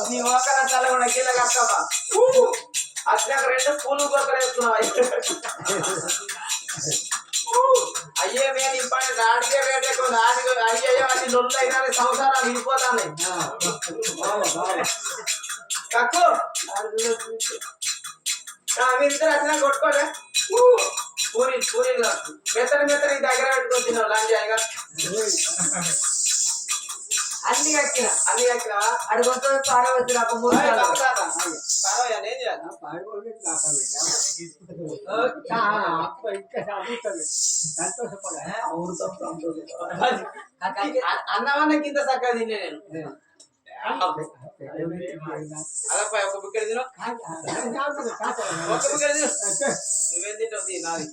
నీ ఒకర తల కూడా కింద కట్టవా అట్లా రెండు పూలు బొక్కలు వేసుకున్నావు అయ్యే మేము ఇప్పటి నాటికే రేట్ ఎక్కువ నాటి అయ్యో అన్ని లొల్లు అయినా సంవత్సరాలు ఇడిపోతాయి కక్కు మీరు ఇద్దరు అట్లా కొట్టుకోలే పూరి మెత్తని మెత్తని దగ్గర పెట్టుకొని తిన్నావు లాంటి అయ్యగా అన్ని కక్కినా అడుగుతో పారవచ్చు నాకు అన్నమన్న కింద చక్కగా తినే నేను అదప్ప ఒక బుక్కెడు తిను ఒక బుక్కెడు తిను నువ్వేం తింటావు నాది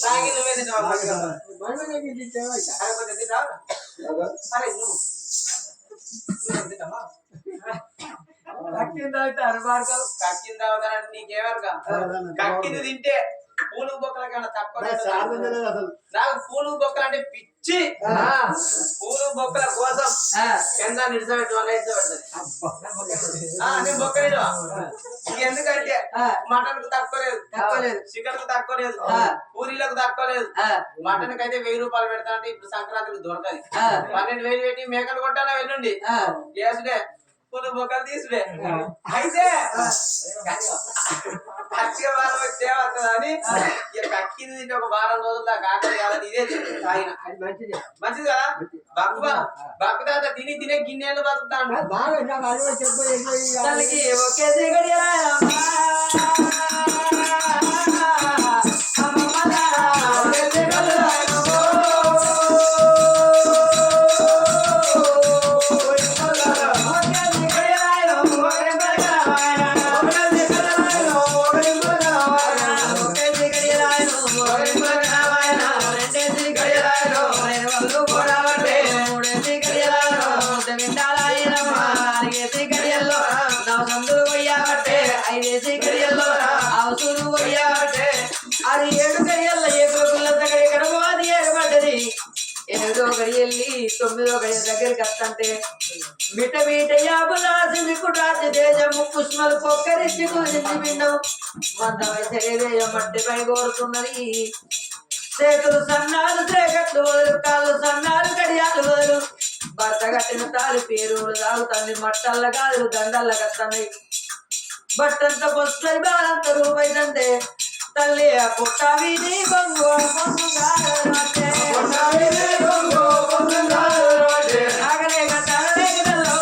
తాగి నువ్వే తింటావు కొంచెం తింటావు అరే నువ్వు తింటావా కక్కింది తాగుతానంటే నీకేమరుగా కక్కింది తింటే పూలు బొక్కల కన్నా తక్కువ నాకు పూలు బొక్కలు అంటే పిచ్చి పూలు బొక్కల కోసం కింద నిడిచబెట్టు వల్ల నిడిచబెడుతుంది నేను బొక్కలేదు ఎందుకంటే మటన్ కు తక్కువ లేదు చికెన్ కు తక్కువ లేదు పూరీలకు తక్కువ లేదు మటన్ కి అయితే 1000 రూపాయలు పెడతా అంటే ఇప్పుడు సంక్రాంతికి దొరకదు 12,000 పెట్టి మేకలు కొట్టాలా వెళ్ళండి చేసుడే పూలు బొక్కలు తీసుడే అయితే పచ్చిగా వారం వచ్చే వస్తుందని ఇక కక్కింది తింటే ఒక వారం రోజులు దాకా ఆకలి కాదని ఇదే తాగిన మంచిది కదా బక్కు తాత తిని తినే గిన్నెలు బతుకుతాను ఒకే అది 7 గడియల్లో ఎక్కడ అది ఏర్పడ్డది 8వ గడియల్లి 9వ గడియ దగ్గరికి వస్తుంటే మిట మీట యాబులాసింది కుటాసి దేశము పుష్మలు పొక్కరించి కుదించి పిండం మందమైన మట్టి పై కోరుతున్నది చేతులు సన్నాలు త్రేగట్లు వదులు కాళ్ళు సన్నాలు గడియాలు వదులు భర్త కట్టిన తాలి పేరులు తాగుతుంది మట్టల్ల కాదు దండల్ల కట్టండి బట్టంత పొస్తరి బాలంత రూపైదంటే తల్లి పుట్ట వీధి బొంగు ఆగలేక తగలేకలో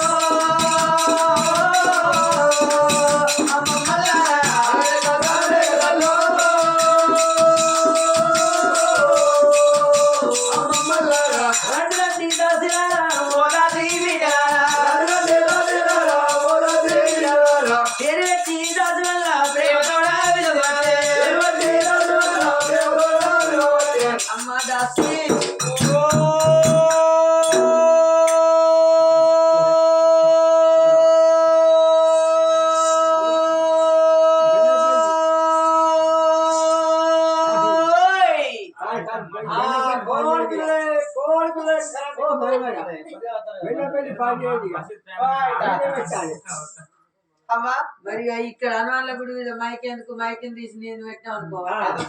అమ్మా మరి ఇక్కడ అనుమానుల గుడి మీద మైకెందుకు మైకెన్ తీసి నేను పెట్టినా అనుకోవాలి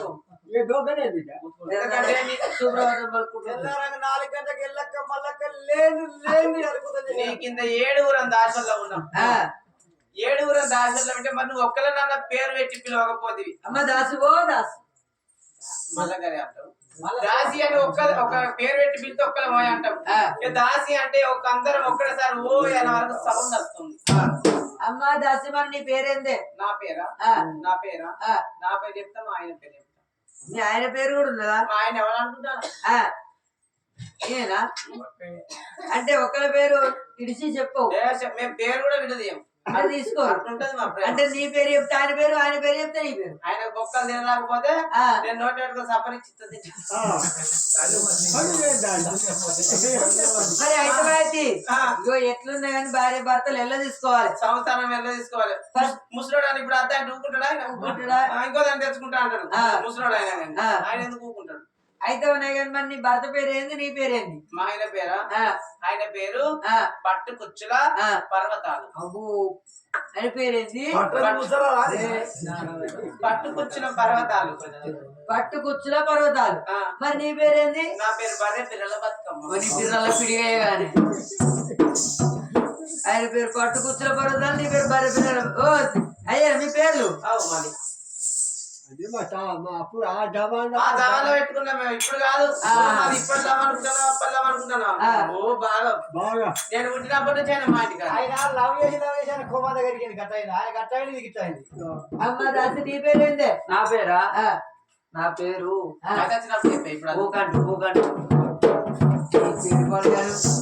శుభ్రవారం 4 గంటలకు వెళ్ళక్క మళ్ళక్క లేని కింద 7 దాసల్లో ఉన్నాం 7 దాసల్లో అంటే మరి నువ్వు ఒక్కలన్నా పేరు పెట్టి పిలవకపోతే అమ్మ దాసు ఓ దాసు మళ్ళీ అంటావు దాసి అంటే ఒక పేరు పెట్టి పిలితే ఒక్కల పోయి అంటాం దాసి అంటే ఒక అందరం ఒక్కడేసారి ఓ అనే వరకు సౌండ్ వస్తుంది అమ్మ దాసి మరి నీ పేరేందే నా పేరు చెప్తా మా ఆయన పేరు చెప్తా మీ ఆయన పేరు కూడా ఉన్నదా మా ఆయన ఎవరు అనుకుంటాను ఏనా అంటే ఒకళ్ళ పేరు ఇడిచి చెప్పు మేము పేరు కూడా వినదేం అంటే తీసుకో అట్లుంటది మా ప్రేమ. అంటే నీ పేరు చెప్తే ఆయన పేరు, ఆయన పేరు చెప్తే నీ పేరు. ఆయన బొక్కలు తినలేకపోతే నేను నోటి పెట్టుకుని సపరించి మరి అయితే ఇగో ఎట్లున్నా కానీ భార్య భర్తలు ఎలా తీసుకోవాలి, సంవత్సరం ఎలా తీసుకోవాలి. ముసలోడు అని ఇప్పుడు అర్థం అంటే ఊకుంటాడా ఆయన? ఇంకో దాన్ని తెచ్చుకుంటా అంటాడు ముసలోడు ఆయన కానీ. ఆయన ఎందుకు ఊకుంటాడు? అయితే ఉన్నాయి కానీ మరి నీ భర్త పేరు ఏంది, నీ పేరేంది? మా ఆయన పేరా? ఆయన పేరు పట్టు కుచ్చుల పర్వతాలు. అబ్బు ఆయన పేరేంది? పట్టు కుచ్చుల పర్వతాలు. పట్టు కుచ్చుల పర్వతాలు. మరి నీ పేరేంది? నా పేరు బర్రె పిల్లల బతుకమ్మ. నీ పిల్లల పిడిగా కానీ ఆయన పేరు పట్టు కుచ్చుల పర్వతాలు, నీ పేరు బర్రె పిల్లల. ఓ అయ్యా మీ పేర్లు మరి అప్పుడు ఆ జమాలో పెట్టుకున్నాం మేము. ఇప్పుడు కాదు, ఇప్పట్లో అనుకుంటున్నాం. ఓ బాగా బాగా నేను పుట్టినప్పటి నుంచి ఆయన మా ఇంటికి ఆయన లవ్ చేసి కోమా దగ్గరికి కట్టయింది. ఆయన కట్టయింది, నీకు ఇట్టయింది. అమ్మ దాసి నీ పేరేందే? నా పేరా? నా పేరు ఇప్పుడు పూకంటు. పూకంటు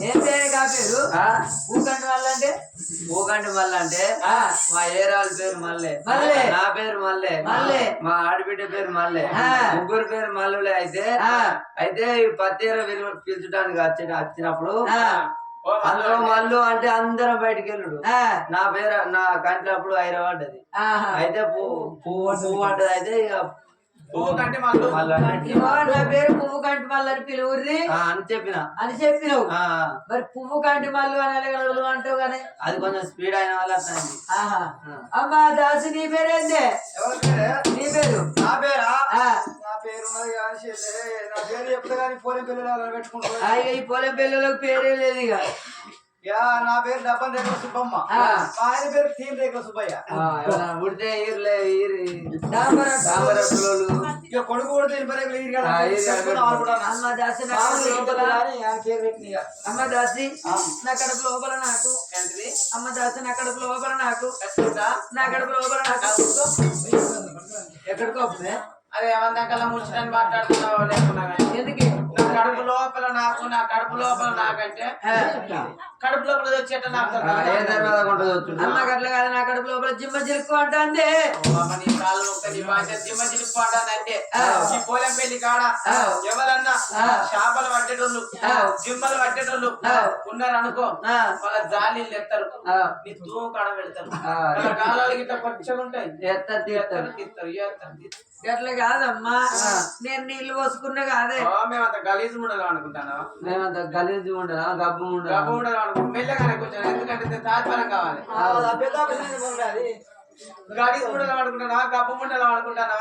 ఏం పేరు కా పేరు? పూకంటు వాళ్ళంటే పూకంటి మల్ల అంటే మా ఏరాల పేరు మల్లె, నా పేరు మల్లె, మా ఆడబిడ్డ పేరు మల్లె, ముగ్గురు పేరు మల్లులే. అయితే ఈ పత్తేర పిలుచడానికి వచ్చినప్పుడు అందులో మల్లు అంటే అందరం బయటికి వెళ్ళుడు. నా పేరు నా కంటి అప్పుడు ఐరవాడ్డది. అయితే పువ్వు అంటది. అయితే ఇక పువ్వు కంటే మల్లు నా పేరు పువ్వు కంటి మల్లు అని పిలువుర్రి అని చెప్పినావు. మరి పువ్వు కంటి మల్లు అని అంటావు కానీ అది కొంచెం స్పీడ్ అయిన వాళ్ళు అర్థమైంది. అమ్మా దాసు నీ పేరేందే? నీ పేరు? నా పేరా? నా పేరు ఉన్నది కానీ నా పేరు చెప్తే కానీ పోలేం పిల్లలు పెట్టుకుంటారు. ఈ పొలం పిల్లలకు పేరే లేదు ఇక. నా పేరు డబ్బన్ రేఖల సుబ్బమ్మ, ఆయన పేరు తీన్ రేఖల సుబ్బయ్య. ఉడితే ఇక కొడుకు కూడా తీన్ రేఖలు అమ్మ దాసి అమ్మ దాసి నా కడుపు లోపల నాకు అమ్మ దాసి నా కడుపు లోపల నాకు నా కడుపు లోపల నాకు ఎక్కడికో అదే ఏమన్నా ముచ్చటని మాట్లాడుతున్నావు లేకున్నా ఎందుకు? నా కడుపు లోపల నాకు, నా కడుపు లోపల నాకంటే కడుపు లోపల వచ్చేట నాకు అమ్మ గట్ల కాదు, నా కడుపు లోపల జిమ్మ చిలుక్కు అంటాంది. నీ కాళ్ళు నీ భాష జిమ్మ చిలుక్కు అంటానంటే ఈ పోలెం పెళ్లి కాడ ఎవరన్నా చేపలు పట్టేటోళ్ళు జిమ్మలు పట్టేటోళ్ళు ఉన్నారనుకో, వాళ్ళ జాలీలు ఎత్తారు, నీ తూము కాడ పెడతారు. వాళ్ళ కాలాలు గిట్ట పచ్చగా ఉంటాయి, గట్ల కాదమ్మా, నేను నీళ్లు పోసుకున్నా కాదే. మేమంత గలీజు ఉండదు అనుకుంటాను. మేమంత గలీజు ఉండదా, గబ్బు ఉండదు అనుకుంటాం. మెల్లగానే కొంచెం, ఎందుకంటే తాత్పరం కావాలి. గలీజు ఉండదు అనుకుంటానా, గబ్బు ఉండదు అనుకుంటానా?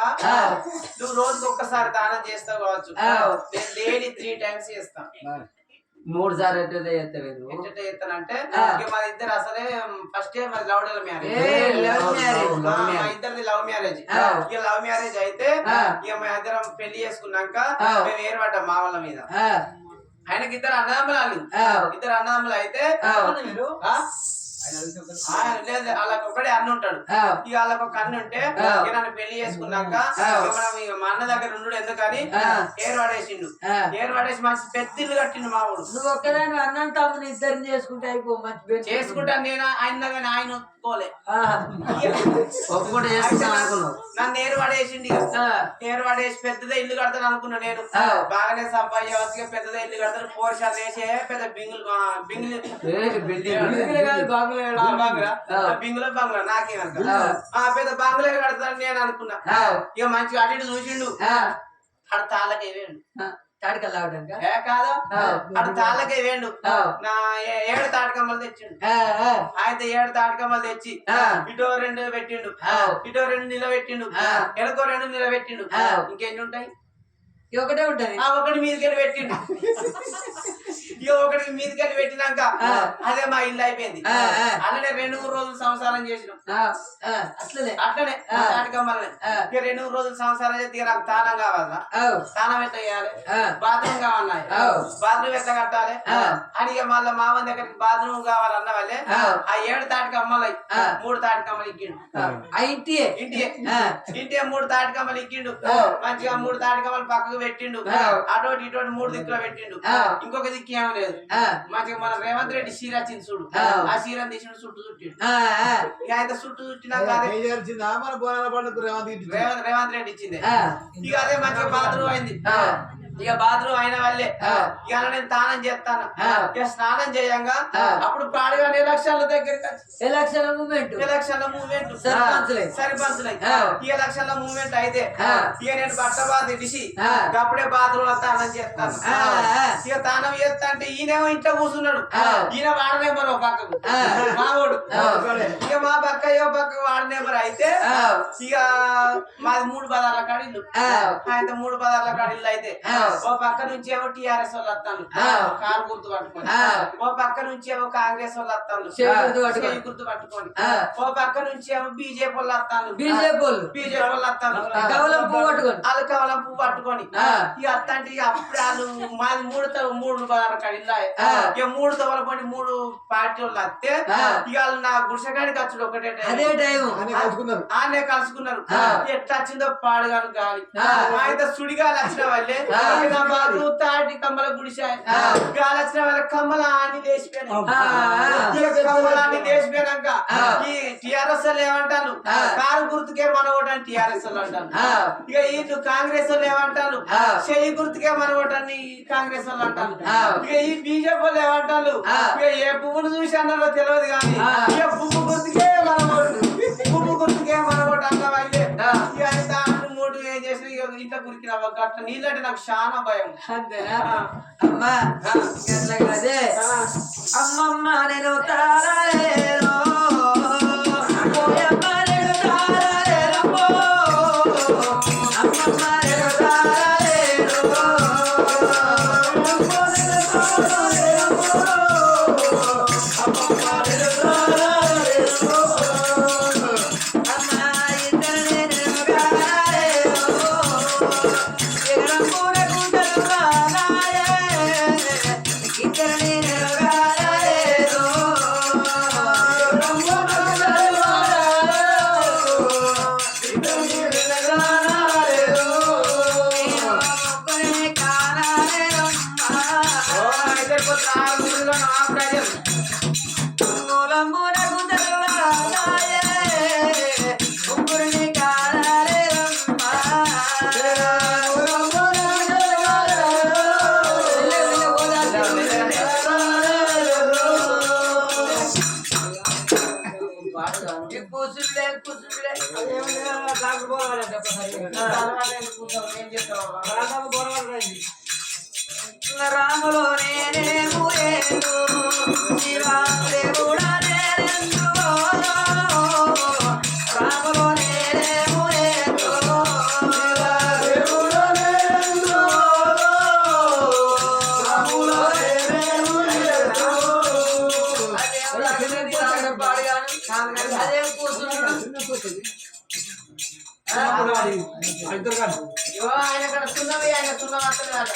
నువ్వు రోజుకి ఒక్కసారి దానం చేస్తావు కావచ్చు, నేను డైలీ 3 times చేస్తాను. 3 సార్లు ఎట్లా చేస్తలేదు. ఎట్ట చేస్తానంటే మన ఇద్దరు అసలే ఫస్ట్ మాది లవ్ మ్యారేజ్, మా ఇద్దరిది లవ్ మ్యారేజ్. ఇక లవ్ మ్యారేజ్ అయితే ఇక మా ఇద్దరం పెళ్లి చేసుకున్నాక మేము ఏర్పడ్డాం మా వాళ్ళ మీద. ఆయనకి ఇద్దరు అన్నదమ్ములు అయితే లేదు వాళ్ళకి ఒకటే అన్న ఉంటాడు. ఇక వాళ్ళకి ఒక అన్న ఉంటే ఇక నన్ను పెళ్లి చేసుకున్నాక మా అన్న దగ్గర ఉండు ఎందుకని ఏరు పడేసి మంచి పెద్ద ఇల్లు కట్టిండు మా ఊడు. నువ్వు ఒక్కదాన్ని అన్నం తమ్ముని ఇద్దరిని చేసుకుంటే అయిపో మంచి చేసుకుంటాను. నేను ఆయన కానీ ఆయన ఒప్పుకోలే, ఒప్పుకుంటే అనుకున్నావు. నన్ను ఏరు పడేసిండు. ఏరు పడేసి పెద్దదే ఇల్లు కడతాను అనుకున్నా. నేను బాగానే సంపాదించవలసిగా పెద్దదే ఇల్లు కడతాను. పోర్షాలు వేసే పెద్ద బింగులు బింగులో బంగ్లా నాకేమనుకో పెద్ద బంగ్లా కడతాను నేను అనుకున్నా. ఇక మంచిగా అటు ఇటు చూసిండు. అటు తాళ్ళకే వేయండు, కాదు అటు తాళ్ళకే వేయండు. నా 7 తాటకమ్మలు తెచ్చిండు. అయితే 7 తాటకమ్మలు తెచ్చి ఇటో 2 పెట్టిండు, ఇటో 2 నిలబెట్టిండు, ఎనకో 2 నిలబెట్టిండు. ఇంకెన్ని ఉంటాయి? ఒకటే ఉంటది. ఒకటి మీదకెళ్ళి పెట్టిండు. ఇక ఒకటి మీదకెళ్ళి పెట్టినాక అదే మా ఇల్లు అయిపోయింది. అట్లనే 2-3 రోజులు సంసారం చేసినాం. అట్లనే తాటకమ్మల్ని ఇక 2-3 రోజులు సంసారం చేస్తే నాకు తానం కావాలా, తానం ఎట్లా చేయాలి, బాత్రూమ్ కావాలన్నా బాత్రూమ్ ఎట్లా కట్టాలి అని ఇక మళ్ళీ మామ దగ్గరికి బాత్రూమ్ కావాలన్న వాళ్ళే ఆ 7 తాటకమ్మలు 3 తాటకమ్మలు ఇక్కిండు. ఇంటి 3 తాటకమ్మలు ఇక్కిండు. మంచిగా 3 తాటకమ్మలు పక్కకు పెట్టిండు. అటోటి ఇటోటి 3 దిక్కులో పెట్టిండు. ఇంకొక దిక్కు ఏం లేదు ఆ, మాకు మన రేవంత్ రెడ్డి చీర వచ్చింది చూడు ఆ. ఆ చీరని తీసిన చుట్టూ చుట్టిండు ఆ, ఆ, ఇక ఆయన చుట్టూ చుట్టినాక అదే మన బోనాల పండుగ రేవంత్ రెడ్డి ఇచ్చింది ఆ, ఇక అదే మంచిగా బాత్రూమ్ అయింది ఆ. ఇక బాత్రూమ్ అయిన వాళ్ళే ఆ. ఇక అలా నేను స్నానం చేస్తాను ఆ. ఇక స్నానం చేయంగా ఆ. అప్పుడు పాడుగా ఎలక్షన్ల దగ్గరికి వచ్చి ఎలక్షన్ మూమెంట్ ఎలక్షన్ల మూవ్మెంట్ సర్పంచులై. సరిపంచులై ఆ. ఈ ఎలక్షన్ల మూవ్మెంట్ అయితే ఆ. ఇక నేను బట్ట బాధ ఇడిసి ఆ. అప్పుడే బాత్రూమ్ లో తానం చేస్తాను ఆ, ఆ. ఇక తానం చేస్తా అంటే ఈయనేమో ఇంట్లో కూర్చున్నాడు ఆ. ఈయన వాడ నెంబర్ ఒక పక్కకు ఆ. మావోడు ఆ. ఇక మా పక్క ఏ పక్క వాడ నెంబర్ అయితే ఆ. ఇక మాది 3 బజార్ల కాడ ఇల్లు ఆ. ఆయన 3 బజార్ల కాడ ఇల్లు అయితే ఆ. ఓ పక్క నుంచి ఏమో టిఆర్ఎస్ వాళ్ళు వస్తాను ఆ. కారు గుర్తు పట్టుకొని ఆ. ఓ పక్క నుంచి ఏమో కాంగ్రెస్ వాళ్ళు వస్తాను చేయి గుర్తు పట్టుకొని. చేయి గుర్తు పట్టుకొని ఆ. ఓ పక్క నుంచి ఏమో బీజేపీ వాళ్ళు వస్తాను బీజేపీ వాళ్ళు. బీజేపీ వాళ్ళు వస్తాను కవలం పువ్వు పట్టుకొని. వాళ్ళు కవలం పువ్వు పట్టుకొని ఆ. ఇక అత్తంటే ఇక అప్పుడు వాళ్ళు మాది 3 బజార్ల కాడ ఇల్లు ఆ. ఇక 3 తవల పడి 3 పార్టీ వాళ్ళు వస్తే ఆ. ఇక వాళ్ళు నా గుడిసెగాడికి వచ్చుడు ఒకటే టైం. అదే టైం ఆనే కలుసుకున్నారు ఆ. ఎట్లా వచ్చిందో పాడుగాను గాలి ఆ. ఆయన సుడిగాలి వచ్చిన వాళ్ళే ఆ. ఇక నా బాబు తాటి కమ్మల గుడిసె ఆ. గాలి వచ్చిన వాళ్ళ కమ్మల అని లేచిపోయినాయి ఆ. ఇక కమ్మలాన్ని లేచిపోయినాక ఆ. ఈ టిఆర్ఎస్ వాళ్ళు ఏమంటారు ఆ. కారు గుర్తుకే మనవటని టిఆర్ఎస్ వాళ్ళు అంటారు ఆ. ఇక వీళ్ళు కాంగ్రెస్ వాళ్ళు ఏమంటారు ఆ. చెయ్యి గుర్తుకే మనవటని కాంగ్రెస్ వాళ్ళు అంటారు ఆ. ఇక ఈ బీజేపీ వాళ్ళు ఏమంటారు ఆ. ఇక ఏ పువ్వును చూసి అన్నారో తెలియదు కానీ ఆ. ఇక పువ్వు గుర్తుకే మనవడు పువ్వు గుర్తుకే మనవడు అన్న వాళ్ళే ఆ. ఇక ఆయన దాంట్లో 3 ఏం చేసి ఇక ఇంట్లో గురికిన అట్లా నీళ్ళంటే నాకు చాలా భయం అంతేనా ఆ. అమ్మా అట్లా కాదే ఆ. అమ్మమ్మ నేను తారాలేరో పోయమ్మ నేను తారాలేరో అమ్మమ్మ నేను తారాలేరో అమ్మమ్మ నేను తారాలేరో అమ్మమ్మ నేను తారాలేరో అమ్మ ఇద్దరు నేను గారాలేరో ఎగరం కూడా గుంటలు రాలాయే ఇద్దరు నేను గారాలేరో ఎగరం కూడా గుంటలు రాలాయే ఇద్దరు నేను గారాలేరో ఒక్కరే కారాలేరమ్మా ఓ, అయితే కొంత ఆ ఊరిలో నా ప్రజలు మూలమున గుంటలు రాలాయే ఒక్కరిని కారాలేరమ్మా కూర్చుండే కూర్చుండే ఏం చేస్తావు రాములో నేనేము ఏను శివాదేవుడా నేనెందు రాములో నేనేము ఏను శివాదేవుడా నేనెందు రాములో నేనేము ఏను అదే పాడగాను అదే కూర్చున్నాడు ఇగో ఆయన ఇక్కడ సున్నవి ఆయన సున్నం వస్తున్నాడు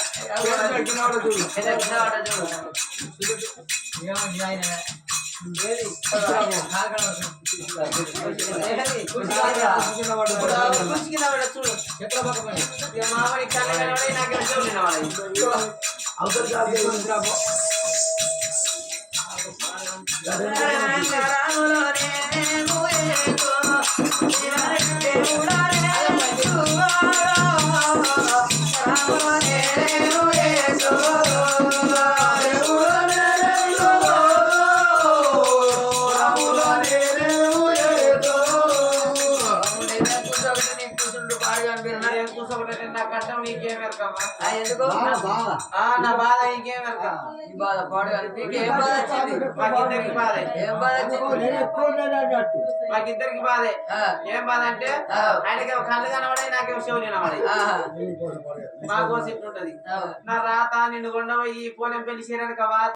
చూడు ఇక మామని కళ్ళ కనబడి నాకు ఎక్కడ నిన్నవాడు రాములో నేనేము ఏను శివాదేవుడా నేనెందు రాములో నేనేము ఏను కూర్చోబెట్టి నా కష్టం నీకేం వెరకమ్మా ఎందుకు నా బాధ నీకేం వెరక ఈ బాధ పాడగాను మీకు ఏం బాధ వచ్చింది మాకిద్దరికి బాధే ఏం బాధ వచ్చింది మాకిద్దరికి బాధే ఆ. ఏం బాధ అంటే ఆ. ఆయనకేమో కళ్ళు కనబడే నాకేమో చెవులు వినబడే ఆహా. మా కోసం ఇట్లుంటది అవును. నా రాత నిన్ను కొండవ ఈ పోలెం పెళ్లి చేయడానికి